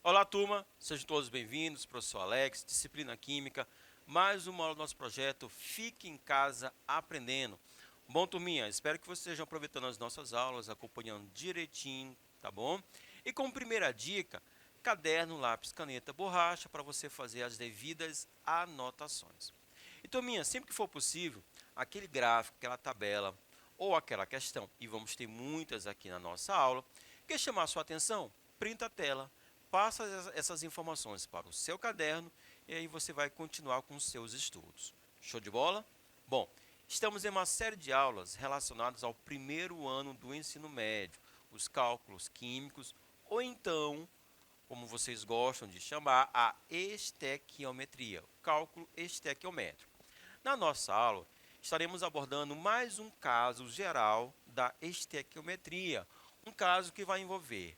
Olá, turma, sejam todos bem-vindos, professor Alex, disciplina Química, mais uma aula do nosso projeto Fique em Casa Aprendendo. Bom, turminha, espero que vocês estejam aproveitando as nossas aulas, acompanhando direitinho, tá bom? E como primeira dica, caderno, lápis, caneta, borracha, para você fazer as devidas anotações. E, turminha, sempre que for possível, aquele gráfico, aquela tabela ou aquela questão, e vamos ter muitas aqui na nossa aula, quer chamar a sua atenção? Printa a tela. Passa essas informações para o seu caderno e aí você vai continuar com os seus estudos. Show de bola? Bom, estamos em uma série de aulas relacionadas ao primeiro ano do ensino médio, os cálculos químicos, ou então, como vocês gostam de chamar, a estequiometria, cálculo estequiométrico. Na nossa aula, estaremos abordando mais um caso geral da estequiometria, um caso que vai envolver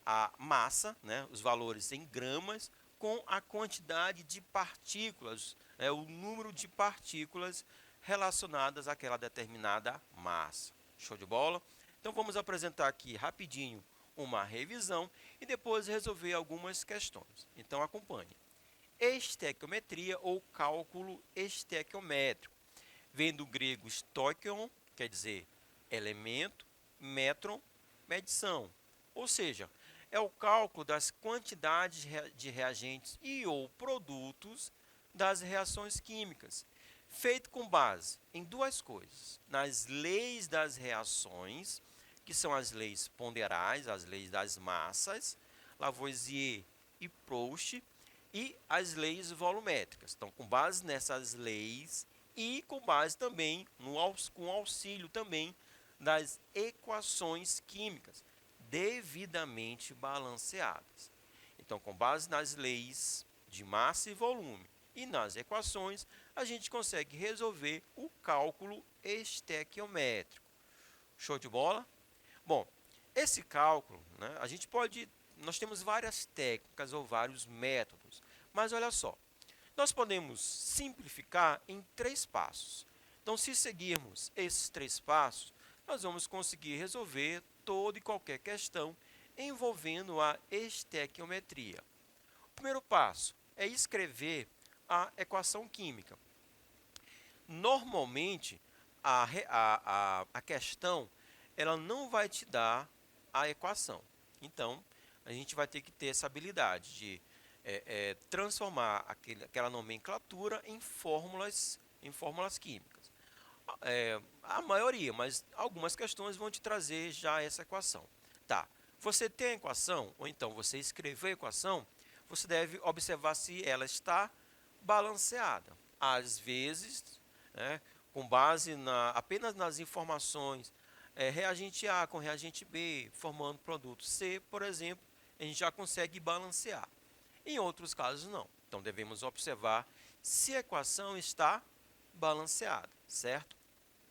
a massa, né, os valores em gramas, com a quantidade de partículas, o número de partículas relacionadas àquela determinada massa. Show de bola? Então vamos apresentar aqui rapidinho uma revisão e depois resolver algumas questões. Então acompanhe. Estequiometria ou cálculo estequiométrico. Vem do grego stoichon, quer dizer elemento, metron, medição. Ou seja, é o cálculo das quantidades de reagentes e ou produtos das reações químicas, feito com base em duas coisas: nas leis das reações, que são as leis ponderais, as leis das massas, Lavoisier e Proust, e as leis volumétricas. Então, com base nessas leis e com base também com auxílio também das equações químicas devidamente balanceadas. Então, com base nas leis de massa e volume e nas equações, a gente consegue resolver o cálculo estequiométrico. Show de bola? Bom, esse cálculo, né, nós temos várias técnicas ou vários métodos, mas olha só, nós podemos simplificar em 3 passos. Então, se seguirmos esses 3 passos, nós vamos conseguir resolver toda e qualquer questão envolvendo a estequiometria. O primeiro passo é escrever a equação química. Normalmente, a questão ela não vai te dar a equação. Então, a gente vai ter que ter essa habilidade de transformar aquela nomenclatura em fórmulas químicas. A maioria, mas algumas questões vão te trazer já essa equação. Tá, você tem a equação, ou então você escreveu a equação, você deve observar se ela está balanceada. Às vezes, né, com base apenas nas informações, reagente A com reagente B, formando produto C, por exemplo, a gente já consegue balancear. Em outros casos, não. Então, devemos observar se a equação está balanceada, certo?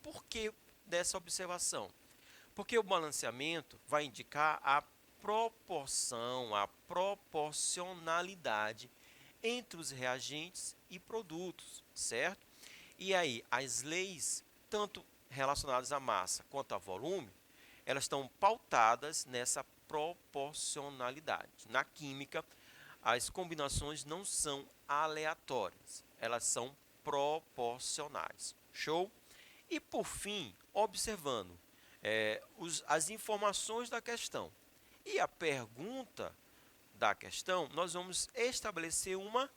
Por que dessa observação? Porque o balanceamento vai indicar a proporção, a proporcionalidade entre os reagentes e produtos, certo? E aí, as leis, tanto relacionadas à massa quanto a volume, elas estão pautadas nessa proporcionalidade. Na química, as combinações não são aleatórias, elas são proporcionais. Show? E por fim, observando as informações da questão e a pergunta da questão, nós vamos estabelecer uma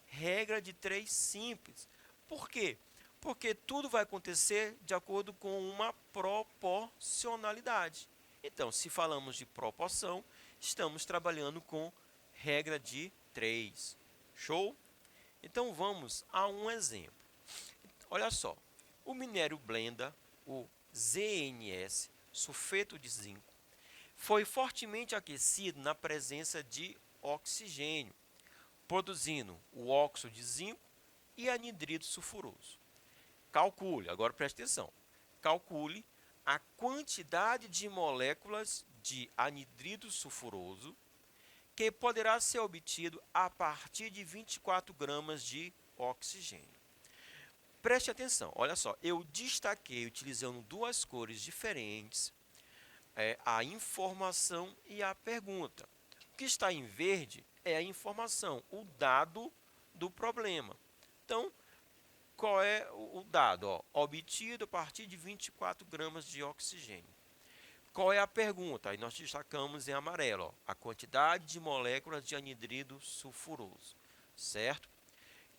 regra de 3 simples. Por quê? Porque tudo vai acontecer de acordo com uma proporcionalidade. Então, se falamos de proporção, estamos trabalhando com regra de 3. Show? Então, vamos a um exemplo. Olha só, o minério blenda, o ZNS, sulfeto de zinco, foi fortemente aquecido na presença de oxigênio, produzindo o óxido de zinco e anidrido sulfuroso. Calcule, agora preste atenção, calcule a quantidade de moléculas de anidrido sulfuroso que poderá ser obtido a partir de 24 gramas de oxigênio. Preste atenção, olha só, eu destaquei utilizando duas cores diferentes a informação e a pergunta. O que está em verde é a informação, o dado do problema. Então, qual é o dado? Obtido a partir de 24 gramas de oxigênio. Qual é a pergunta? Aí nós destacamos em amarelo, a quantidade de moléculas de anidrido sulfuroso, certo?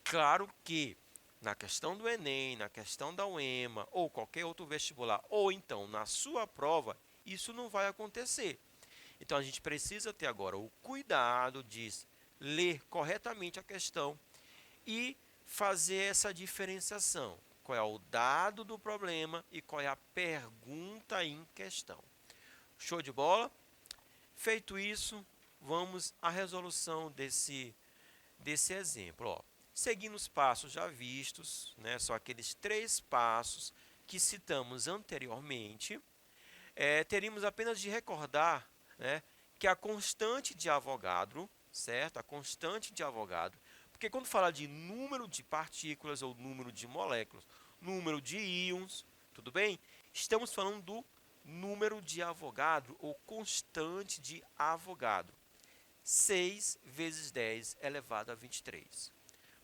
Claro que na questão do Enem, na questão da UEMA ou qualquer outro vestibular, ou então na sua prova, isso não vai acontecer. Então a gente precisa ter agora o cuidado de ler corretamente a questão e fazer essa diferenciação. Qual é o dado do problema e qual é a pergunta em questão. Show de bola? Feito isso, vamos à resolução desse exemplo. Seguindo os passos já vistos, né, são aqueles 3 passos que citamos anteriormente, teríamos apenas de recordar, né, que a constante de Avogadro, certo? A constante de Avogadro, porque quando fala de número de partículas ou número de moléculas, número de íons, tudo bem? Estamos falando do número de Avogadro ou constante de Avogadro. 6 vezes 10 elevado a 23.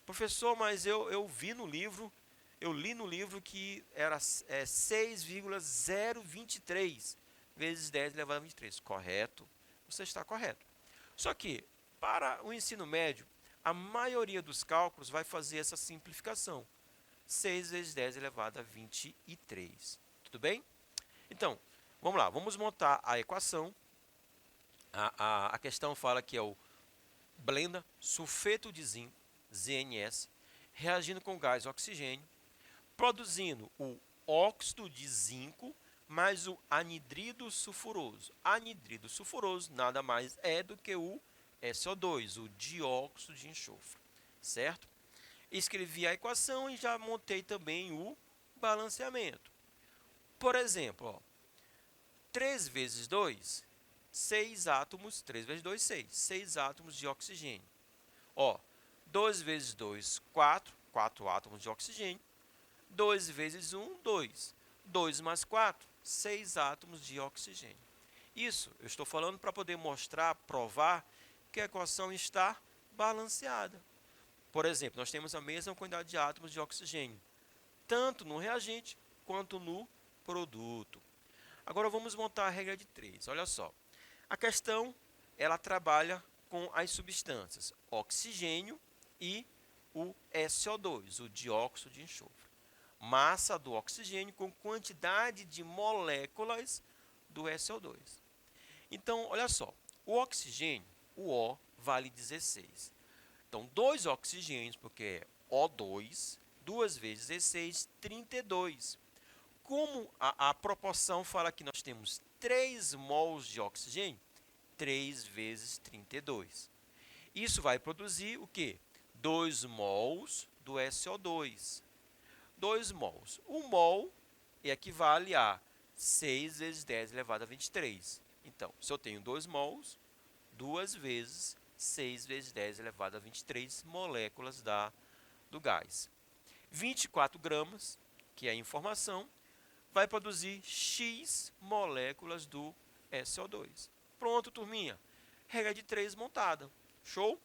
Professor, mas eu vi no livro, eu li no livro que era 6,023 vezes 10 elevado a 23. Correto? Você está correto. Só que, para o ensino médio, a maioria dos cálculos vai fazer essa simplificação. 6 vezes 10 elevado a 23. Tudo bem? Então, vamos lá, vamos montar a equação. A questão fala que é o blenda sulfeto de zinco, ZNS, reagindo com gás oxigênio, produzindo o óxido de zinco mais o anidrido sulfuroso. Anidrido sulfuroso nada mais é do que o SO2, o dióxido de enxofre, certo? Escrevi a equação e já montei também o balanceamento. Por exemplo, 3 vezes 2, 6 átomos, 3 vezes 2, 6. 6 átomos de oxigênio. 2 vezes 2, 4. 4 átomos de oxigênio. 2 vezes 1, 2. 2 mais 4, 6 átomos de oxigênio. Isso eu estou falando para poder mostrar, provar que a equação está balanceada. Por exemplo, nós temos a mesma quantidade de átomos de oxigênio, tanto no reagente quanto no produto. Agora vamos montar a regra de 3. Olha só. A questão, ela trabalha com as substâncias oxigênio e o SO2, o dióxido de enxofre. Massa do oxigênio com quantidade de moléculas do SO2. Então, olha só. O oxigênio, o O, vale 16. Então, 2 oxigênios, porque é O2, 2 vezes 16, 32. Como a proporção fala que nós temos 3 mols de oxigênio, 3 vezes 32. Isso vai produzir o quê? 2 mols do SO2. 2 mols. 1 mol equivale a 6 vezes 10 elevado a 23. Então, se eu tenho 2 mols, 2 vezes 6 vezes 10 elevado a 23 moléculas do gás. 24 gramas, que é a informação, vai produzir X moléculas do SO2. Pronto, turminha. Regra de 3 montada. Show?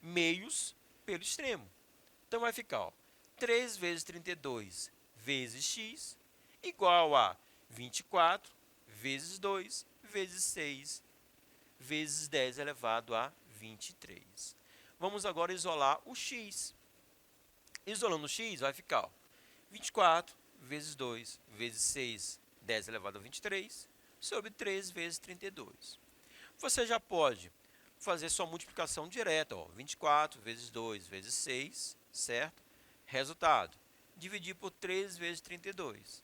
Meios pelo extremo. Então vai ficar 3 vezes 32 vezes X igual a 24 vezes 2 vezes 6 vezes 10 elevado a 23. Vamos agora isolar o X. Isolando o X vai ficar 24 vezes 2 vezes 6, 10 elevado a 23, sobre 3 vezes 32. Você já pode fazer sua multiplicação direta, 24 vezes 2 vezes 6, certo? Resultado, dividir por 3 vezes 32.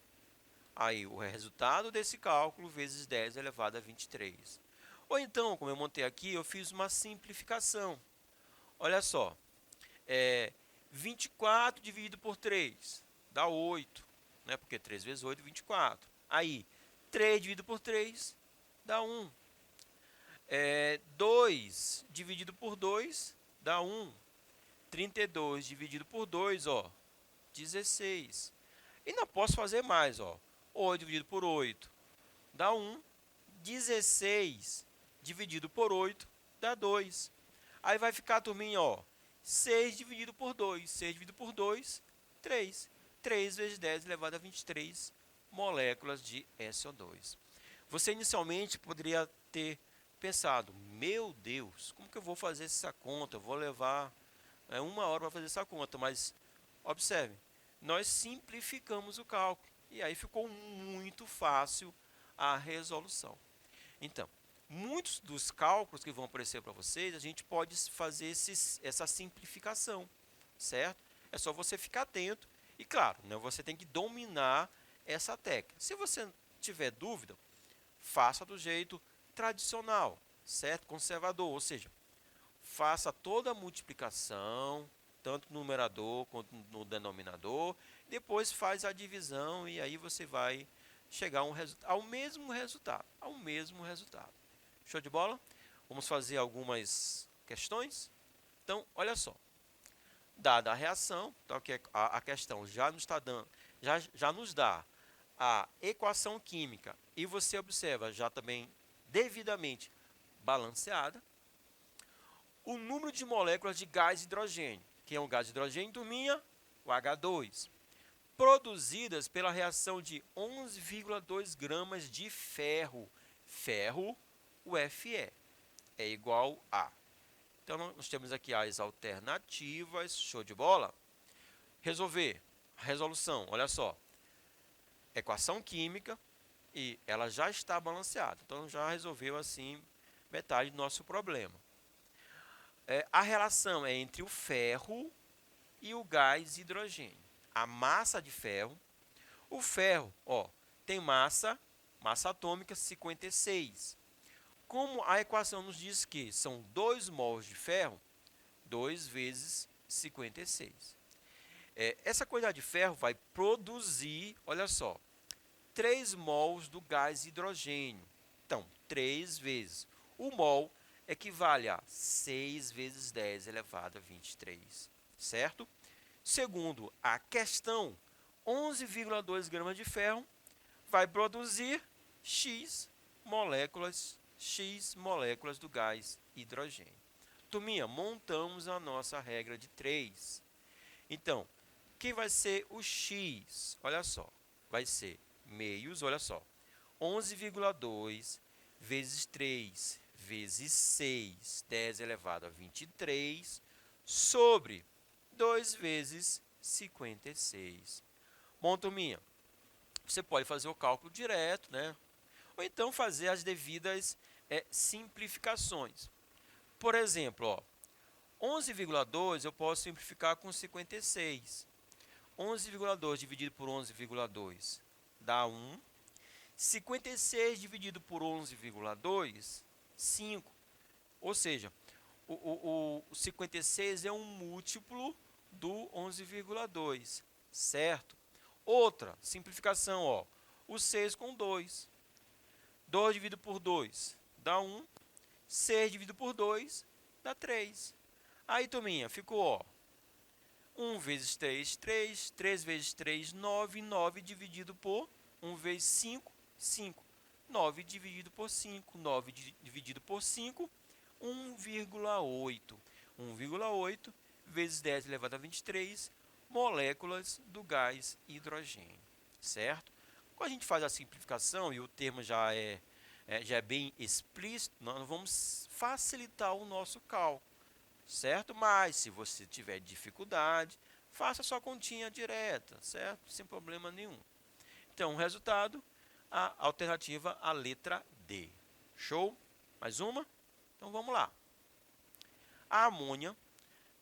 Aí, o resultado desse cálculo vezes 10 elevado a 23. Ou então, como eu montei aqui, eu fiz uma simplificação. Olha só, 24 dividido por 3 dá 8. Né? Porque 3 vezes 8 é 24. Aí, 3 dividido por 3 dá 1. 2 dividido por 2 dá 1. 32 dividido por 2, ó, 16. E não posso fazer mais, ó. 8 dividido por 8 dá 1. 16 dividido por 8 dá 2. Aí vai ficar, turminha, ó, 6 dividido por 2. 6 dividido por 2, 3. 3 vezes 10 elevado a 23 moléculas de SO2. Você inicialmente poderia ter pensado, meu Deus, como que eu vou fazer essa conta? Eu vou levar 1 hora para fazer essa conta, mas observe, nós simplificamos o cálculo e aí ficou muito fácil a resolução. Então, muitos dos cálculos que vão aparecer para vocês, a gente pode fazer essa simplificação, certo? É só você ficar atento e, claro, né, você tem que dominar essa técnica. Se você tiver dúvida, faça do jeito tradicional, certo? Conservador, ou seja, faça toda a multiplicação, tanto no numerador quanto no denominador, depois faz a divisão e aí você vai chegar ao mesmo resultado, Show de bola? Vamos fazer algumas questões? Então, olha só. Dada a reação, então que a questão já nos está dando, já nos dá a equação química e você observa já também devidamente balanceada, o número de moléculas de gás hidrogênio, que é um gás de hidrogênio, turminha, o H2, produzidas pela reação de 11,2 gramas de ferro. Ferro, o Fe, é igual a. Então, nós temos aqui as alternativas, show de bola? Resolver, resolução, olha só. Equação química e ela já está balanceada. Então, já resolveu assim metade do nosso problema. A relação é entre o ferro e o gás hidrogênio. A massa de ferro, o ferro, ó, tem massa atômica 56. Como a equação nos diz que são 2 mols de ferro, 2 vezes 56. Essa quantidade de ferro vai produzir, olha só, 3 mols do gás hidrogênio. Então, 3 vezes. O mol equivale a 6 vezes 10 elevado a 23, certo? Segundo a questão, 11,2 gramas de ferro vai produzir X moléculas do gás hidrogênio. Turminha, montamos a nossa regra de 3. Então, quem vai ser o X? Olha só, vai ser meios, olha só, 11,2 vezes 3 vezes 6, 10 elevado a 23, sobre 2 vezes 56. Bom, turminha, você pode fazer o cálculo direto, né? Ou então fazer as devidas simplificações. Por exemplo, ó, 11,2 eu posso simplificar com 56. 11,2 dividido por 11,2 dá 1. 56 dividido por 11,2, 5. Ou seja, o 56 é um múltiplo do 11,2, certo? Outra simplificação, ó, o 6 com 2. 2 dividido por 2 dá 1. 6 dividido por 2 dá 3. Aí, turminha, ficou, ó, 1 vezes 3, 3. 3 vezes 3, 9. 9 dividido por 1 vezes 5, 5. 9 dividido por 5. 9 dividido por 5, 1,8. 1,8 vezes 10 elevado a 23 moléculas do gás hidrogênio, certo? Quando a gente faz a simplificação e o termo já é bem explícito, nós vamos facilitar o nosso cálculo, certo? Mas se você tiver dificuldade, faça sua continha direta, certo? Sem problema nenhum. Então, o resultado, a alternativa, a letra D. Show? Mais uma? Então, vamos lá. A amônia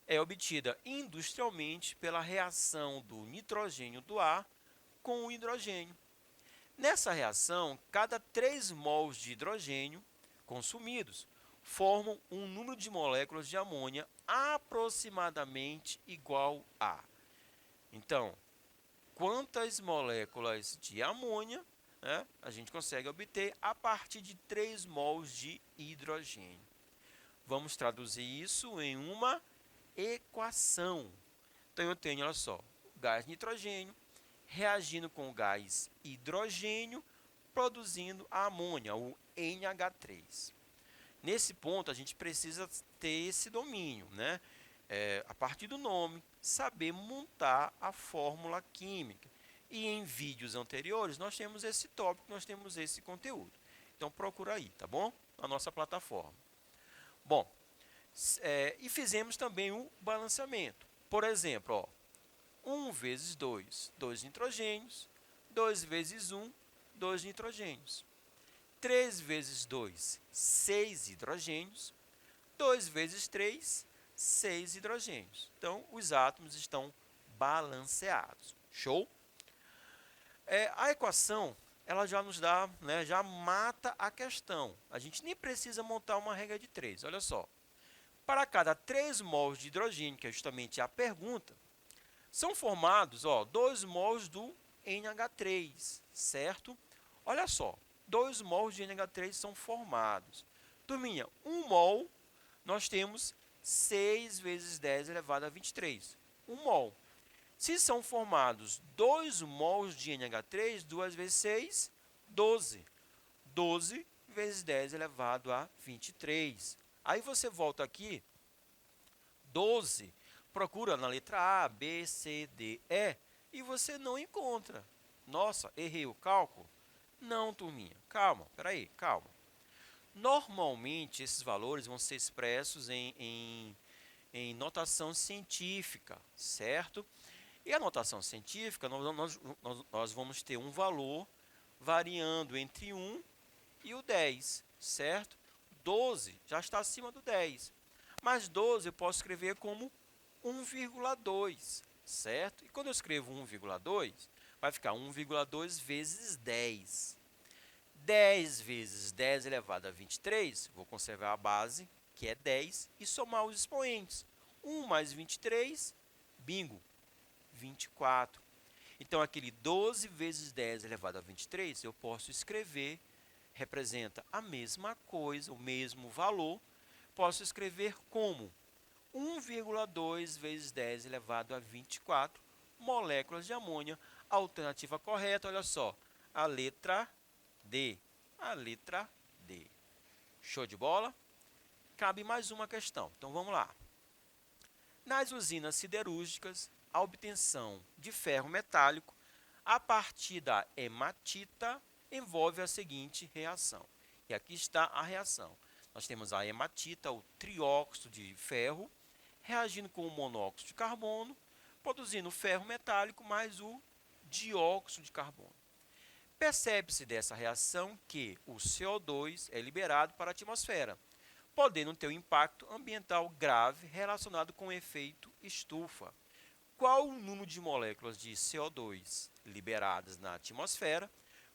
é obtida industrialmente pela reação do nitrogênio do ar com o hidrogênio. Nessa reação, cada 3 mols de hidrogênio consumidos formam um número de moléculas de amônia aproximadamente igual a. Então, quantas moléculas de amônia, né, a gente consegue obter a partir de 3 mols de hidrogênio? Vamos traduzir isso em uma equação. Então, eu tenho, olha só, o gás nitrogênio reagindo com o gás hidrogênio, produzindo a amônia, o NH3. Nesse ponto, a gente precisa ter esse domínio, né? A partir do nome, saber montar a fórmula química. E em vídeos anteriores, nós temos esse tópico, nós temos esse conteúdo. Então, procura aí, tá bom? Na nossa plataforma. Bom, e fizemos também o balanceamento. Por exemplo, ó, 1 vezes 2, 2 nitrogênios. 2 vezes 1, 2 nitrogênios. 3 vezes 2, 6 hidrogênios. 2 vezes 3, 6 hidrogênios. Então, os átomos estão balanceados. Show? A equação, ela já nos dá, né, já mata a questão. A gente nem precisa montar uma regra de 3. Olha só. Para cada 3 mols de hidrogênio, que é justamente a pergunta, são formados 2 mols do NH3, certo? Olha só, 2 mols de NH3 são formados. Turminha, 1 mol, nós temos 6 vezes 10 elevado a 23. 1 mol. Se são formados 2 mols de NH3, 2 vezes 6, 12. 12 vezes 10 elevado a 23. Aí você volta aqui, 12, procura na letra A, B, C, D, E, e você não encontra. Nossa, errei o cálculo? Não, turminha, calma, peraí, calma. Normalmente, esses valores vão ser expressos em notação científica, certo? E a notação científica, nós vamos ter um valor variando entre 1 e o 10, certo? 12 já está acima do 10. Mas 12 eu posso escrever como 1,2, certo? E quando eu escrevo 1,2, vai ficar 1,2 vezes 10. 10 vezes 10 elevado a 23, vou conservar a base, que é 10, e somar os expoentes. 1 mais 23, bingo, 24. Então, aquele 12 vezes 10 elevado a 23, eu posso escrever, representa a mesma coisa, o mesmo valor, posso escrever como 1,2 vezes 10 elevado a 24 moléculas de amônia. A alternativa correta, olha só, a letra D. A letra D. Show de bola? Cabe mais uma questão. Então, vamos lá. Nas usinas siderúrgicas, a obtenção de ferro metálico a partir da hematita envolve a seguinte reação. E aqui está a reação. Nós temos a hematita, o trióxido de ferro, reagindo com o monóxido de carbono, produzindo o ferro metálico mais o dióxido de carbono. Percebe-se dessa reação que o CO2 é liberado para a atmosfera, podendo ter um impacto ambiental grave relacionado com o efeito estufa. Qual o número de moléculas de CO2 liberadas na atmosfera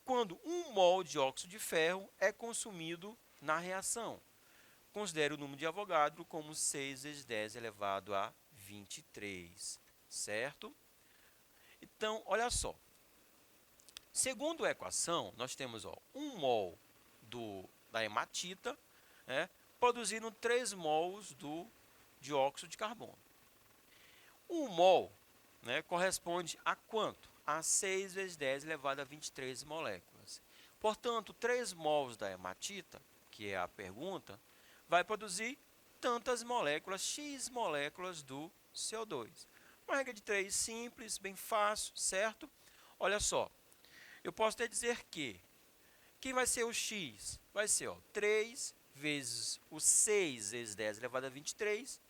quando 1 mol de óxido de ferro é consumido na reação? Considere o número de Avogadro como 6 vezes 10 elevado a 23, certo? Então, olha só. Segundo a equação, nós temos 1 mol da hematita, né, produzindo 3 mols do dióxido de carbono. 1 mol, né, corresponde a quanto? A 6 vezes 10 elevado a 23 moléculas. Portanto, 3 mols da hematita, que é a pergunta, vai produzir tantas moléculas, X moléculas do CO2. Uma regra de 3 simples, bem fácil, certo? Olha só, eu posso até dizer que quem vai ser o X? Vai ser 3 vezes o 6 vezes 10 elevado a 23,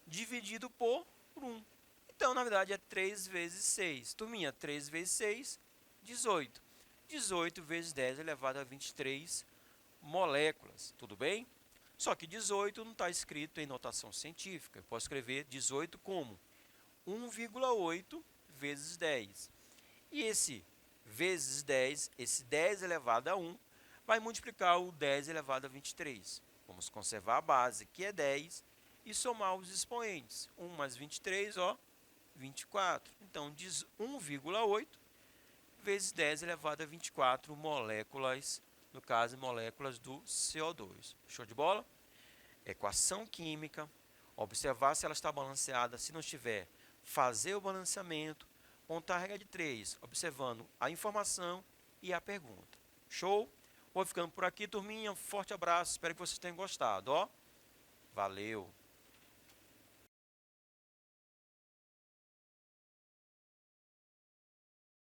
dividido por 1. Então, na verdade, é 3 vezes 6. Turminha, 3 vezes 6, 18. 18 vezes 10 elevado a 23 moléculas, tudo bem? Só que 18 não está escrito em notação científica. Eu posso escrever 18 como 1,8 vezes 10. E esse vezes 10, esse 10 elevado a 1, vai multiplicar o 10 elevado a 23. Vamos conservar a base, que é 10, e somar os expoentes. 1 mais 23, 24. Então, diz 1,8 vezes 10 elevado a 24 moléculas, no caso, moléculas do CO2. Show de bola? Equação química, Observar se ela está balanceada. Se não estiver, fazer o balanceamento. Contar a regra de 3, observando a informação e a pergunta. Show? Vou ficando por aqui, turminha. Um forte abraço. Espero que vocês tenham gostado. Ó, valeu!